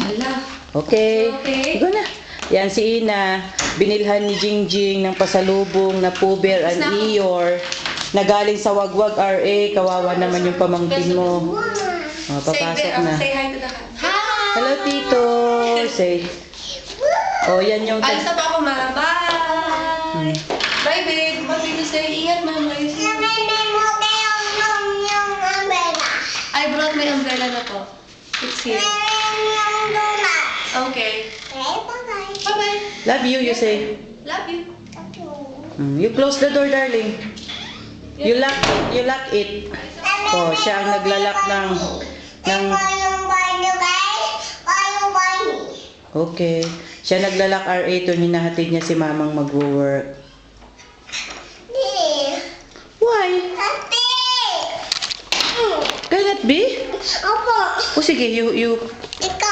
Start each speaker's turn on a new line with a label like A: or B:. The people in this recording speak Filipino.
A: Hala.
B: Okay.
A: Okay.
B: Go na. Yan si Ina. Binilhan ni Jingjing ng pasalubong na Puber and Eeyore na galing sa Wagwag RA. Kawawa naman yung pamangkin mo. Oh, papasok na.
A: Say hi to the cat. Hi!
B: Hello, Tito. Say. Oh, yan yung...
A: Alis na pa ako, ma. Bye! Bye, babe. What did you say? Ingat, mama. I brought my umbrella na po. It's here. Okay. Bye-bye.
B: Love you, you say.
A: Love you.
B: You close the door, darling. You lock it. You lock it. Oh, siya ang naglalak ng... Okay. Siya naglalak RA to, hinahatid niya si mamang mag-work. Why? Can it be?
C: Opo.
B: O sige, you...
C: Ikaw